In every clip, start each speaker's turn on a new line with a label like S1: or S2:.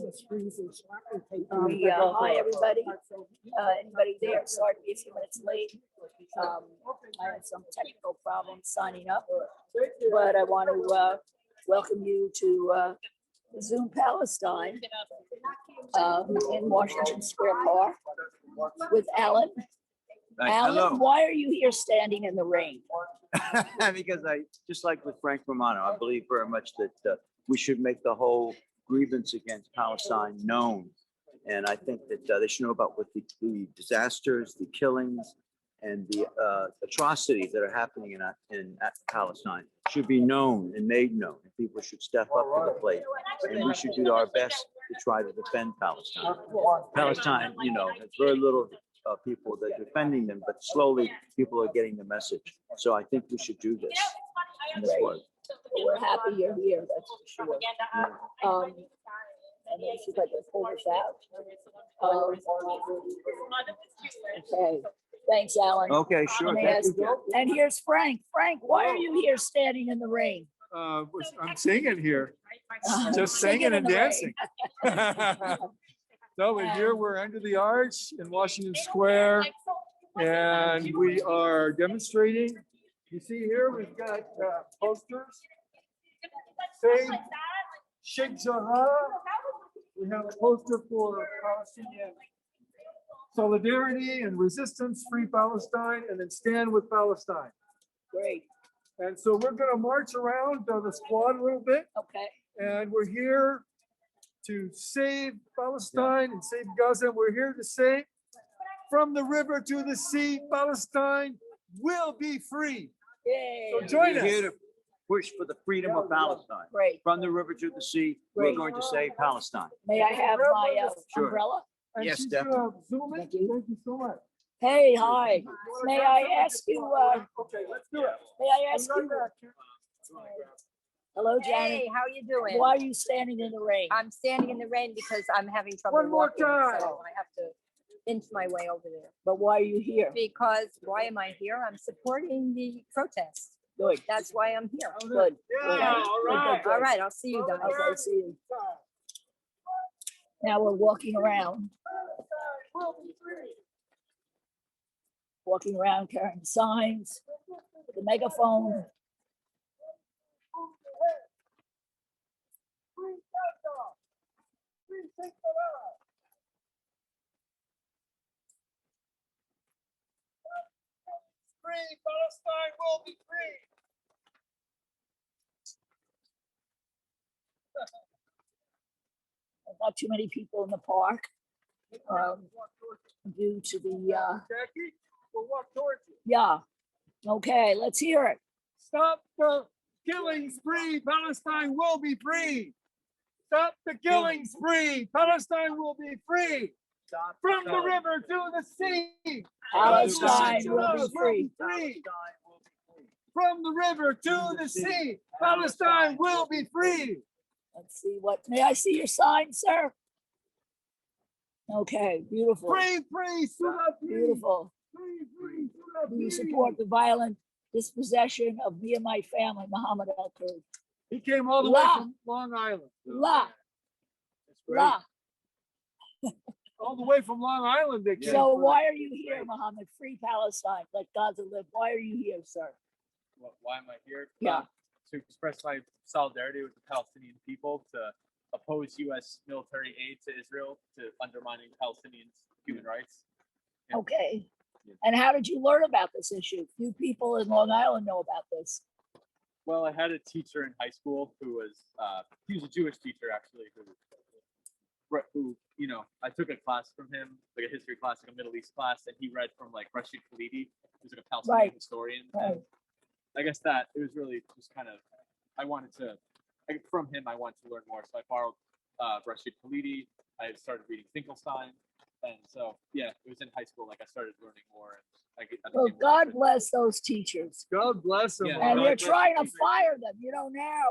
S1: Hi, everybody. Anybody there? Sorry to be a few minutes late. I had some technical problems signing up, but I want to welcome you to Zoom Palestine in Washington Square Park with Alan. Alan,
S2: hello.
S1: why are you here standing in the rain?
S2: Because I, just like with Frank Romano, I believe very much that we should make the whole grievance against Palestine known. And I think that they should know about what the disasters, the killings, and the atrocities that are happening in Palestine should be known and made known. And people should step up to the plate. And we should do our best to try to defend Palestine. Palestine, you know, has very little people that are defending them, but slowly people are getting the message. So I think we should do this. And this was.
S1: We're happy you're here, that's for sure. And then see if I can pull this out. Okay, thanks, Alan.
S2: Okay, sure. Thank you.
S1: And here's Frank. Frank, why are you here standing in the rain?
S3: I'm singing here, just singing and dancing. So we're under the arch in Washington Square, and we are demonstrating. You see here, we've got posters. Say Sheikh Jarrah. We have a poster for Palestinian solidarity and resistance, free Palestine, and then stand with Palestine.
S1: Great.
S3: And so we're going to march around the squad a little bit.
S1: Okay.
S3: And we're here to save Palestine and save Gaza. We're here to say, from the river to the sea, Palestine will be free.
S1: Yay.
S3: So join
S2: We're
S3: us.
S2: here to push for the freedom of Palestine.
S1: Great.
S2: From the river to the sea,
S1: Great.
S2: we're going to save Palestine.
S1: May I have my
S2: Sure.
S1: umbrella?
S3: And
S2: Yes,
S3: she's
S2: definitely.
S3: gonna zoom in.
S1: Thank you.
S3: Thank you so much.
S1: Hey, hi. May I ask you,
S3: Okay, let's do it.
S1: may I ask you, hello, Janet.
S4: Hey, how you doing?
S1: Why are you standing in the rain?
S4: I'm standing in the rain because I'm having trouble
S3: One more
S4: walking,
S3: time.
S4: so I have to inch my way over there.
S1: But why are you here?
S4: Because why am I here? I'm supporting the protest.
S1: Good.
S4: That's why I'm here.
S1: Good.
S3: Yeah, all right.
S4: All right, I'll see you guys.
S1: Okay, see you. Now we're walking around. Walking around carrying signs, with a megaphone.
S3: Free, Palestine will be free.
S1: Not too many people in the park due to the,
S3: Jackie, we'll walk towards you.
S1: yeah. Okay, let's hear it.
S3: Stop the killing spree. Palestine will be free. Stop the killing spree. Palestine will be free. From the river to the sea.
S1: Palestine will be free.
S3: From the river to the sea. Palestine will be free.
S1: Let's see what, may I see your sign, sir? Okay, beautiful,
S3: Free, free, Surah free.
S1: beautiful.
S3: Free, free, Surah
S1: Do you
S3: free.
S1: support the violent dispossession of me and my family, Muhammad al-Kurd?
S3: He came all the way
S1: La.
S3: from Long Island.
S1: La,
S2: That's great.
S1: la.
S3: All the way from Long Island, they came.
S1: So
S3: for
S1: why are you here, Muhammad? Free Palestine, let Gaza live. Why are you here, sir?
S5: Why am I here?
S1: Yeah.
S5: To express my solidarity with the Palestinian people, to oppose U.S. military aid to Israel, to undermining Palestinians' human rights. Yeah.
S1: Okay. And how did you learn about this issue? Few people in Long Island know about this.
S5: Well, I had a teacher in high school who was he was a Jewish teacher actually, who you know, I took a class from him, like a history class, like a Middle East class, and he read from like Rashid Khalidi, who's like a Palestinian
S1: Right.
S5: historian.
S1: Right.
S5: And I guess that it was really just kind of, I wanted to, from him, I wanted to learn more. So I borrowed Rashid Khalidi. I started reading Finkelstein. And so, yeah, it was in high school, like I started learning more. And I
S1: Well,
S5: became
S1: God
S5: interested.
S1: bless those teachers.
S3: God bless them.
S5: Yeah.
S1: And
S5: God
S1: they're
S5: bless
S1: trying to
S5: you.
S1: fire them. You know, now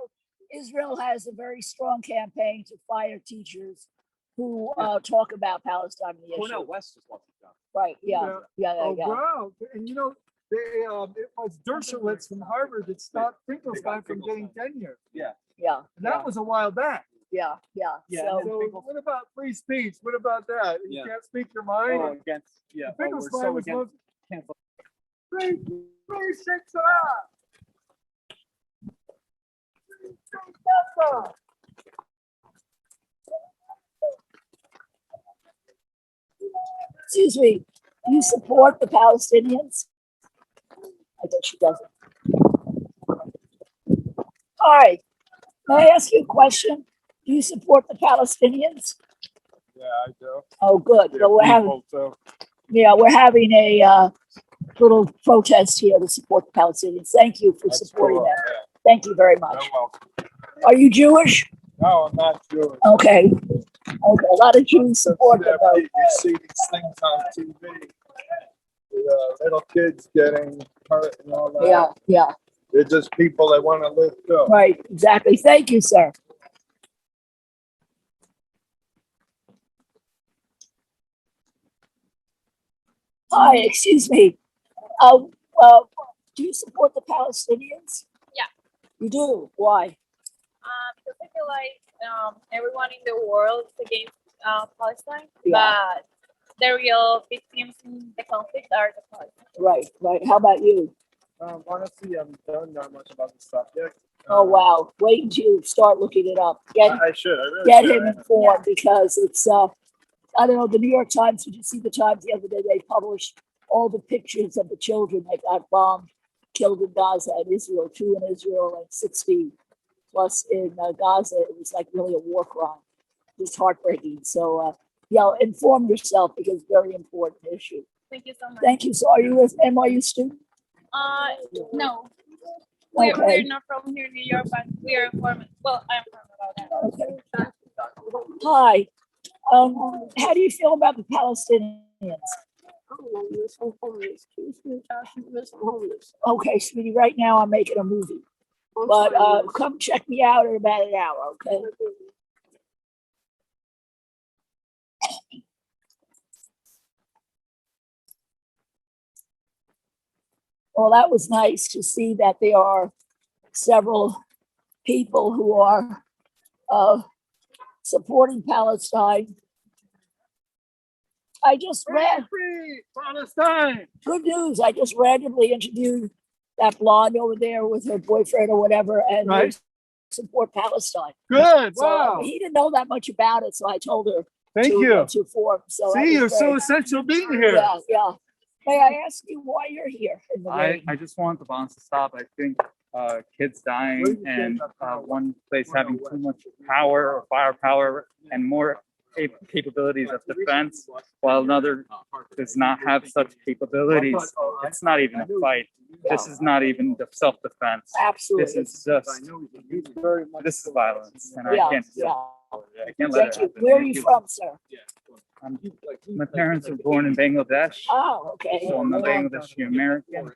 S1: Israel has a very strong campaign to fire teachers who talk about Palestine and the
S5: Cornell
S1: issue.
S5: West just wants to jump.
S1: Right, yeah.
S3: Oh, wow. And you know, they, it was Dershowitz from Harvard that stopped Finkelstein from getting tenure.
S5: Yeah.
S1: Yeah.
S3: And that was a while back.
S1: Yeah.
S5: Yeah,
S1: So,
S5: and
S3: So what about free speech? What about that? You
S5: Yeah.
S3: can't speak your mind?
S5: Oh, against, yeah. Oh, we're
S3: Finkelstein
S5: so
S3: was
S5: against
S3: most
S5: cancel.
S3: free, free Shakespeare.
S1: excuse me, do you support the Palestinians? I think she doesn't. Hi, may I ask you a question? Do you support the Palestinians?
S3: Yeah, I do.
S1: Oh, good.
S3: Yeah,
S1: So we're having a little protest here to support the Palestinians. Thank you for
S3: That's
S1: supporting
S3: cool,
S1: them.
S3: yeah.
S1: Thank you very
S3: You're
S1: much.
S3: welcome.
S1: Are you Jewish?
S3: No, I'm not Jewish.
S1: Okay. A lot of Jews support them. Though.
S3: You see these things on TV. The little kids getting hurt and all that.
S1: Yeah,
S3: They're just people that want to live too.
S1: right, exactly. Thank you, sir. Hi, excuse me. Uh, do you support the Palestinians?
S6: Yeah.
S1: You do? Why?
S6: Because I feel like everyone in the world is against Palestine,
S1: Yeah.
S6: but the real victims in the conflict are the Palestinians.
S1: Right. How about you?
S3: Honestly, I don't know much about the subject.
S1: Oh, wow. Wait until you start looking it up.
S3: I should. I really
S1: Get
S3: should.
S1: him informed because it's, I don't know, the New York Times, did you see the Times the other day? They published all the pictures of the children that got bombed, killed in Gaza and Israel, 2 in Israel and 60 plus in Gaza. It was like really a war crime. Just heartbreaking. So, inform yourself because it's a very important issue.
S6: Thank you so much.
S1: Thank you. So are you an NYU student?
S6: No,
S1: Okay.
S6: we're not from here in New York, but we are informed. Well, I'm informed about that.
S1: Okay. Hi. How do you feel about the Palestinians? Okay, sweetie, right now I'm making a movie. But come check me out in about an hour, okay? Well, that was nice to see that there are several people who are supporting Palestine. I just read
S3: Free Palestine.
S1: good news. I just randomly interviewed that blonde over there with her boyfriend or whatever, and
S3: Right.
S1: they support Palestine.
S3: Good.
S1: So
S3: Wow.
S1: he didn't know that much about it, so I told her
S3: Thank
S1: to,
S3: you.
S1: to form. So that
S3: See, you're
S1: was
S3: so
S1: very-
S3: essential being here.
S1: Yeah. May I ask you why you're here in the rain?
S7: I just want the violence to stop. I think kids dying and one place having too much power or firepower and more capabilities of defense, while another does not have such capabilities. It's not even a fight. This is not even the self-defense.
S1: Absolutely.
S7: This is just, this is violence, and I can't let it
S1: Thank you.
S7: happen.
S1: Where are you from, sir?
S7: My parents were born in Bangladesh,
S1: Oh, okay.
S7: so I'm a Bangladeshi American.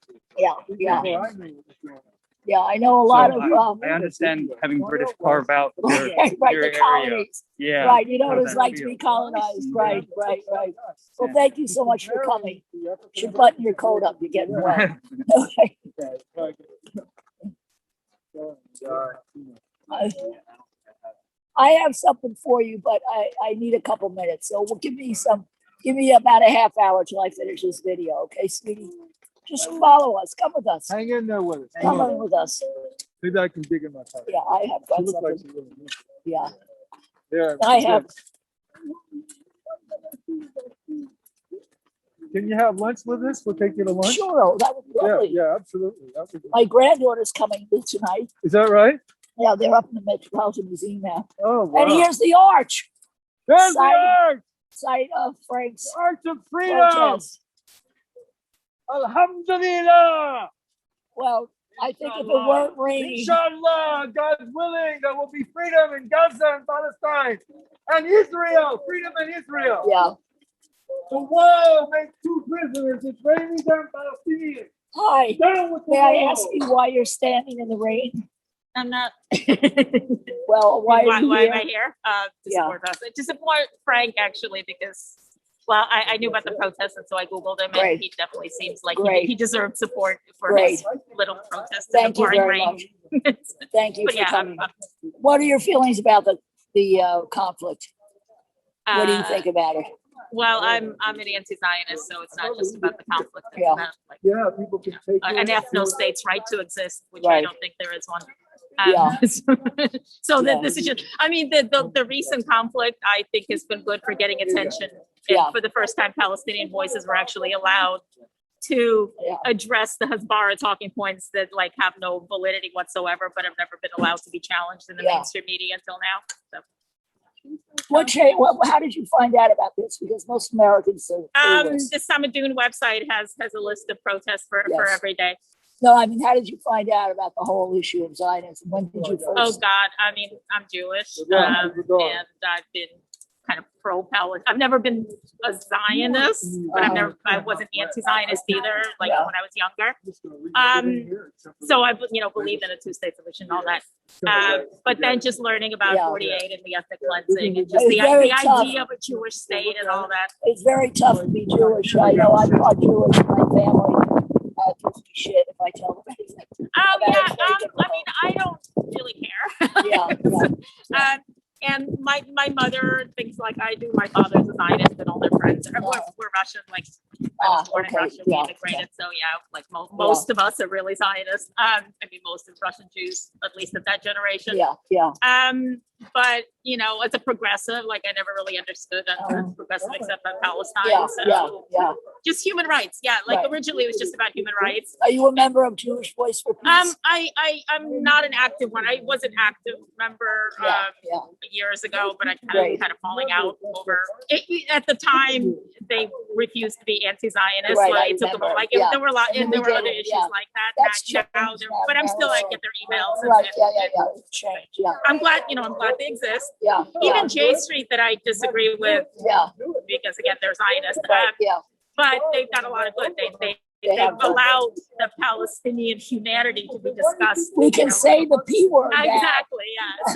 S1: Yeah, I know a lot
S7: So
S1: of.
S7: I understand having British carve out your,
S1: Right,
S7: your
S1: the
S7: area.
S1: colonies.
S7: Yeah.
S1: Right, you know
S7: how
S1: what it's
S7: that
S1: like to be
S7: feels.
S1: colonized. Right. Well,
S7: Yeah.
S1: thank you so much for coming. You should button your coat up. You're getting wet. Okay. I have something for you, but I need a couple minutes. So give me about a half hour till I finish this video. Okay, sweetie? Just follow us. Come with us.
S3: Hang in there with us.
S1: Come on with us.
S3: Maybe I can dig in my pocket.
S1: Yeah, I have
S3: She
S1: got
S3: looks like
S1: something.
S3: she really needs it.
S1: Yeah,
S3: Yeah.
S1: I have.
S3: Can you have lunch with us? We'll take you to lunch.
S1: Sure, that would be lovely.
S3: Yeah, absolutely. That would be-
S1: My granddaughter's coming tonight.
S3: Is that right?
S1: Yeah, they're up in the Metropolitan Museum now.
S3: Oh, wow.
S1: And here's the arch,
S3: There's the
S1: Site-
S3: arch!
S1: site of Frank's
S3: The Arch of Freedom!
S1: protest.
S3: Alhamdulillah!
S1: Well, I think if it weren't raining,
S3: Inshallah, God's willing, there will be freedom in Gaza and Palestine and Israel. Freedom in Israel.
S1: yeah.
S3: The wall makes 2 prisoners, Israelis and Palestinians.
S1: Hi,
S3: Down with the
S1: may I
S3: wall.
S1: ask you why you're standing in the rain?
S6: I'm not.
S1: Well, why are you
S6: Why am I
S1: here?
S6: here? To
S1: Yeah.
S6: support us. To support Frank, actually, because, well, I knew about the protest, and so I Googled him,
S1: Great.
S6: and he definitely seems like
S1: Great.
S6: he deserved support for
S1: Great.
S6: his little protest in
S1: Thank
S6: the
S1: you
S6: pouring
S1: very
S6: rain.
S1: much. Thank you
S6: But
S1: for
S6: yeah,
S1: coming. What are your feelings about the the conflict? What do you think about it?
S6: Well, I'm an anti-Zionist, so it's not just about the conflict. It's
S1: Yeah.
S6: about like
S3: Yeah, people can take.
S6: an
S3: it.
S6: ethno-state's right to exist, which I
S1: Right.
S6: don't think there is one.
S1: Yeah.
S6: So
S1: Yeah.
S6: this is just, I mean, the recent conflict, I think, has been good for getting attention. And
S1: Yeah.
S6: for the first time, Palestinian voices were actually allowed to
S1: Yeah.
S6: address the Hasbara talking points that like have no validity whatsoever, but have never been allowed to be challenged in the
S1: Yeah.
S6: mainstream media until now. So.
S1: How did you find out about this? Because most Americans are clueless.
S6: The Samadoun website has a list of protests for
S1: Yes.
S6: every day.
S1: No, I mean, how did you find out about the whole issue of Zionism? When did you
S6: Oh
S1: first?
S6: God, I mean, I'm Jewish,
S3: Yeah,
S6: and
S3: good God.
S6: I've been kind of pro-Palestine. I've never been a Zionist, but I wasn't anti-Zionist either. Like
S1: Yeah.
S6: when I was younger.
S3: Just gonna leave everything here except for
S6: So I, believe in a two-state solution and all that. But then just learning about
S1: Yeah.
S6: 48 and the ethnic cleansing and just
S1: It's very
S6: the
S1: tough.
S6: idea of a Jewish state and all that.
S1: It's very tough to be Jewish. I know I'm part Jewish. My family gives me shit if I tell them anything.
S6: Yeah,
S1: That's very
S6: I mean, I don't really care.
S1: Yeah, yeah.
S6: And my mother thinks like I do. My father's a Zionist, and all their friends are we're Russian. Like I was born in
S1: Okay,
S6: Russia, we
S1: yeah,
S6: immigrated. So yeah, like most of us are really Zionist. I mean, most of Russian Jews, at least at that generation.
S1: Yeah, yeah.
S6: But as a progressive, like I never really understood that progressive except on Palestine.
S1: Yeah,
S6: So
S1: yeah.
S6: just human rights. Yeah, like
S1: Right.
S6: originally it was just about human rights.
S1: Are you a member of Jewish Voice for Peace?
S6: I'm not an active one. I was an active member
S1: Yeah.
S6: years ago, but I
S1: Right.
S6: kind of falling out over it. At the time, they refused to be anti-Zionist.
S1: Right,
S6: like,
S1: I
S6: it took them
S1: remember.
S6: like
S1: Yeah.
S6: there were a lot,
S1: In
S6: and
S1: the
S6: there were other
S1: beginning,
S6: issues
S1: yeah.
S6: like that.
S1: That's
S6: now,
S1: changed now,
S6: but I'm still
S1: now
S6: I
S1: it's-
S6: get their emails.
S1: Right, yeah. It's changed, yeah.
S6: I'm glad they exist.
S1: Yeah.
S6: Even J Street that I disagree with
S1: Yeah,
S6: because again they're Zionist.
S1: right, yeah.
S6: But they've done a lot of good. They've
S1: have done.
S6: allowed the Palestinian humanity to be discussed.
S1: We can say the P word now.
S6: Exactly, yeah.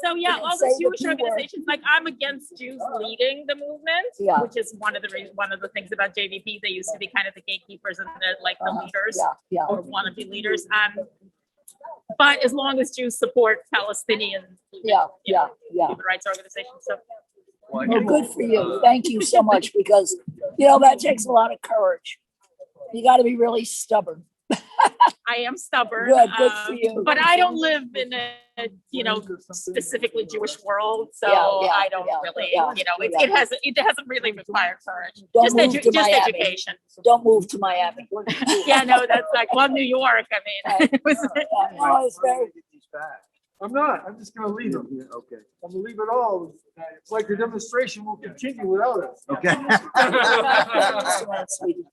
S6: So yeah,
S1: can
S6: all
S1: say
S6: those
S1: the
S6: Jewish
S1: P word.
S6: organizations, like I'm against Jews leading the movement,
S1: Yeah.
S6: which is one of the things about JVP. They used to be kind of the gatekeepers and the leaders
S1: Yeah,
S6: or wannabe leaders. But as long as Jews support Palestinian
S1: yeah.
S6: human rights organizations, so
S1: Well, good for you. Thank you so much because, that takes a lot of courage. You got to be really stubborn.
S6: I am stubborn.
S1: Good for you.
S6: But I don't live in a specifically Jewish world, so
S1: Yeah,
S6: I don't really,
S1: yeah.
S6: it hasn't really required courage.
S1: Don't
S6: Just
S1: move to Miami.
S6: education.
S1: Don't move to Miami.
S6: Yeah, no, that's like New York. I mean, it was,
S1: No, it's very,
S3: I'm not. I'm just gonna leave them.
S2: Okay.
S3: I'm gonna leave it all. It's like the demonstration will continue without us.
S2: Okay.
S1: sweetie.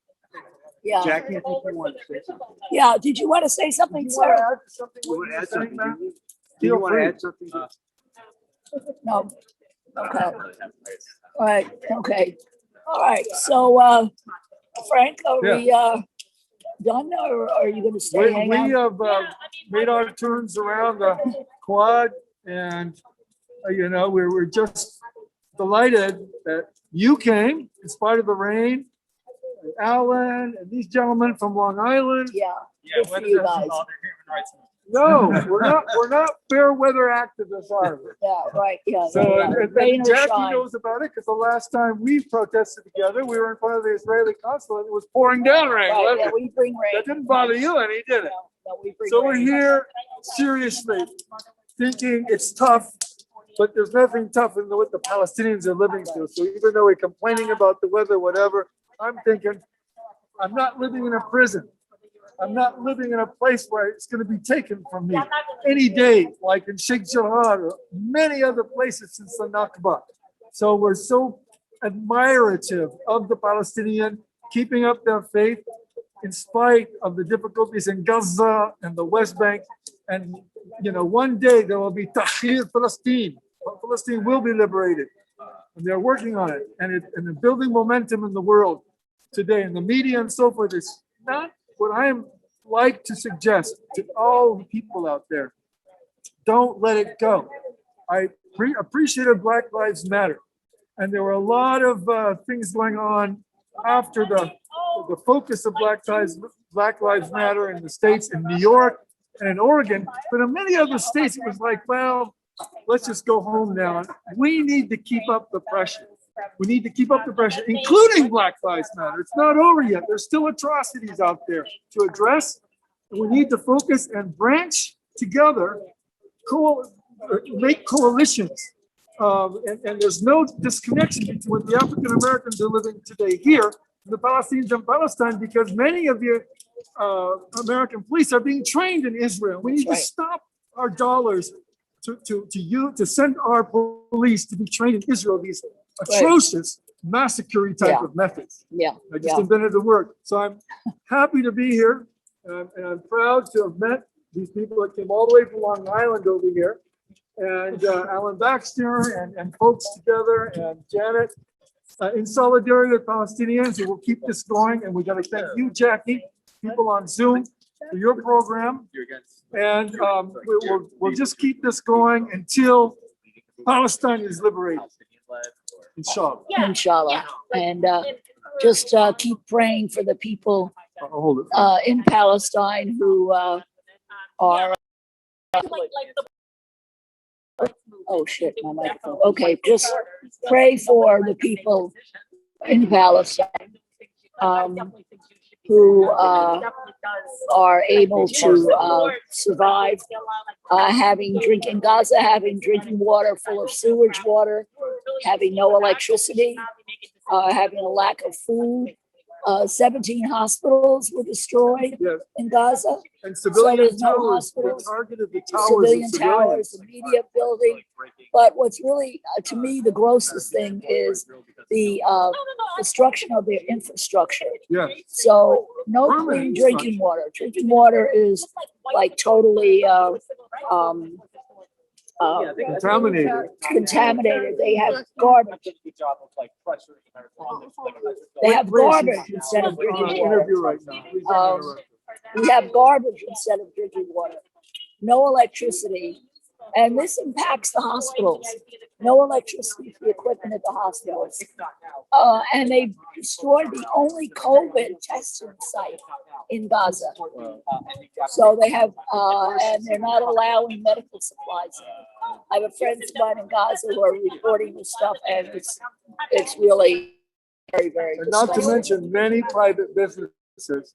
S1: Yeah,
S2: Jackie, I think you want to say something.
S1: yeah. Did you want to say something,
S3: You wanna
S1: sir?
S3: add something?
S2: You want to add something?
S3: Matt?
S2: Do you
S3: Feel
S2: want to
S3: free.
S2: add something?
S1: No. Okay. All right. Okay. All right. So, Frank, are we done, or are you going to stay?
S3: We
S1: Hang out?
S3: have made our turns around the quad, and we're just delighted that you came in spite of the rain. And Alan and these gentlemen from Long Island.
S1: Yeah.
S7: Yeah,
S1: Good for
S7: what
S1: you
S7: is this
S1: guys.
S7: with all their human rights?
S3: No, we're not fair weather activists, are we?
S1: Yeah. Right. Yeah.
S3: So
S1: yeah.
S3: and
S1: Rain or
S3: Jackie
S1: shine.
S3: knows about it because the last time we protested together, we were in front of the Israeli consulate. It was pouring down rain.
S1: Right.
S3: wasn't
S1: Yeah.
S3: it?
S1: We bring rain.
S3: That didn't bother you any, did it?
S1: No, we bring
S3: So we're
S1: rain.
S3: here seriously thinking it's tough, but there's nothing tough in what the Palestinians are living through. So even though we're complaining about the weather, whatever, I'm thinking, I'm not living in a prison. I'm not living in a place where it's going to be taken from me any day, like in Sheikh Jarrah or many other places since the Nakba. So we're so admirative of the Palestinian keeping up their faith in spite of the difficulties in Gaza and the West Bank. And, one day there will be Tahrir Palestine. Palestine will be liberated. And they're working on it. And they're building momentum in the world today. And the media and so forth is not what I'm like to suggest to all the people out there. Don't let it go. I appreciated Black Lives Matter. And there were a lot of things going on after the focus of Black Lives Matter in the States, in New York and in Oregon. But in many other states, it was like, well, let's just go home now. We need to keep up the pressure. We need to keep up the pressure, including Black Lives Matter. It's not over yet. There's still atrocities out there to address. And we need to focus and branch together, make coalitions. And there's no disconnection between what the African Americans are living today here, and the Palestinians in Palestine, because many of the American police are being trained in Israel. We need to stop our dollars to send our police to be trained in Israel, these atrocious massacre type of methods. I just invented the word. So I'm happy to be here, and I'm proud to have met these people that came all the way from Long Island over here, and Alan Baxter and folks together, and Janet, in solidarity with Palestinians, and we'll keep this going. And we got to thank you, Jackie, people on Zoom, for your program, and we'll just keep this going until Palestine is liberated. Inshallah.
S1: Inshallah. And just keep praying for the people in Palestine who are. Oh shit, my microphone. Okay, just pray for the people in Palestine who are able to survive having drinking Gaza, having drinking water full of sewage water, having no electricity, having a lack of food. 17 hospitals were destroyed in Gaza.
S3: And civilian
S1: there's no
S3: towers, they
S1: hospitals,
S3: targeted the towers.
S1: civilian towers, the media building. But what's really, to me, the grossest thing is the destruction of their infrastructure. So no clean drinking water. Drinking water is like totally contaminated. They have garbage. They have garbage instead of drinking water. We have garbage instead of drinking water. No electricity. And this impacts the hospitals. No electricity for the equipment at the hospitals. And they destroyed the only COVID testing site in Gaza. So they have, and they're not allowing medical supplies. I have a friend of mine in Gaza who are reporting this stuff, and it's really very, very
S3: And not to mention many private businesses.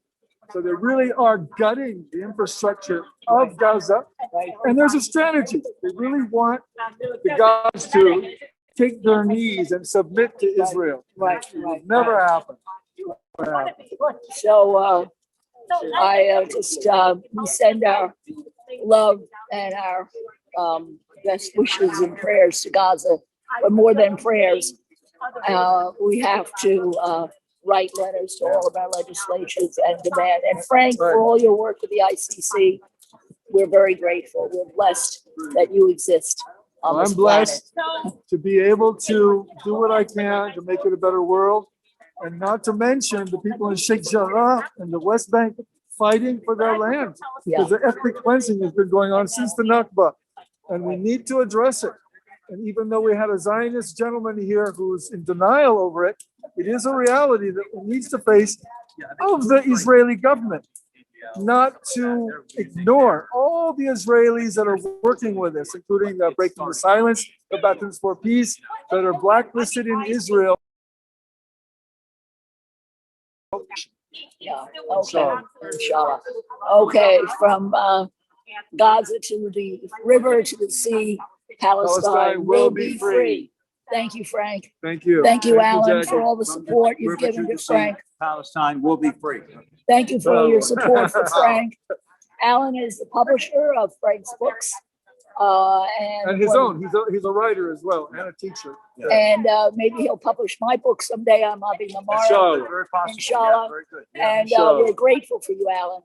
S3: So they really are gutting the infrastructure of Gaza. And there's a strategy. They really want the Gazans to take their knees and submit to Israel. Never happened.
S1: So I just, we send our love and our best wishes and prayers to Gaza, but more than prayers, we have to write letters to all of our legislatures and demand. And Frank, for all your work with the ICC, we're very grateful. We're blessed that you exist.
S3: I'm blessed to be able to do what I can to make it a better world. And not to mention the people in Sheikh Jarrah and the West Bank fighting for their land. Because the ethnic cleansing has been going on since the Nakba. And we need to address it. And even though we had a Zionist gentleman here who's in denial over it, it is a reality that we need to face of the Israeli government, not to ignore all the Israelis that are working with us, including Breaking the Silence, the Combatants for Peace, that are blacklisted in Israel.
S1: Inshallah. Okay, from Gaza to the river to the sea, Palestine will be free. Thank you, Frank.
S3: Thank you.
S1: Thank you, Alan, for all the support you've given to Frank.
S2: Palestine will be free.
S1: Thank you for your support for Frank. Alan is the publisher of Frank's books.
S3: And his own. He's a writer as well and a teacher.
S1: And maybe he'll publish my book someday on Mabi Mamara. Inshallah. And we're grateful for you, Alan.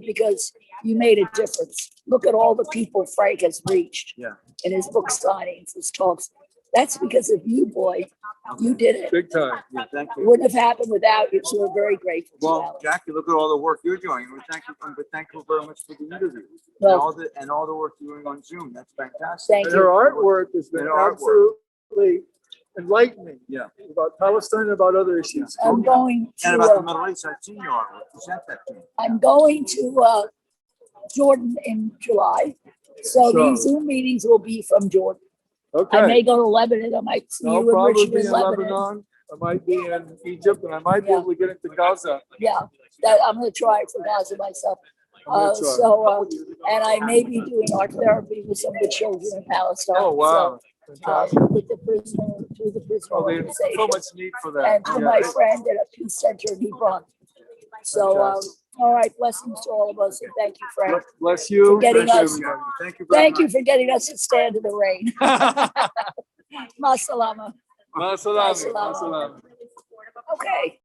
S1: Because you made a difference. Look at all the people Frank has reached in his book signings, his talks. That's because of you, boy. You did it.
S3: Big time.
S2: Thank you.
S1: It wouldn't have happened without you, so we're very grateful.
S2: Well, Jackie, look at all the work you're doing. Thank you very much for the interview and all the work you're doing on Zoom. That's fantastic.
S1: Thank
S3: And
S1: you.
S3: her artwork has been absolutely enlightening. About Palestine and about other issues.
S1: I'm going
S2: And about the
S1: to.
S2: Middle East, I've seen your artwork. Present that to me.
S1: I'm going to Jordan in July. So these Zoom meetings will be from Jordan. I
S3: Okay.
S1: may go to Lebanon. I might see
S3: I'll
S1: you in
S3: probably
S1: Richmond,
S3: be in
S1: Lebanon.
S3: Lebanon. I might be in Egypt, and I might be
S1: Yeah.
S3: able to get into Gaza.
S1: Yeah, that I'm gonna try for Gaza myself.
S3: I'm gonna try.
S1: And I may be doing art therapy with some of the children in Palestine.
S3: Oh, wow. Fantastic.
S1: With the prisoner, through the prisoner
S3: Oh, there's so
S1: organization.
S3: much need for that.
S1: And to
S3: Yeah.
S1: my friend at a peace center in Hebron. So, all right, blessings to all of us, and thank you, Frank.
S3: Bless you.
S1: For getting
S3: Bless
S1: us-
S3: everybody. Thank you very
S1: Thank you
S3: much.
S1: for getting us to stand in the rain. Masalama.
S3: Ma salami. Ma
S1: Masalama.
S3: salami.
S1: Okay.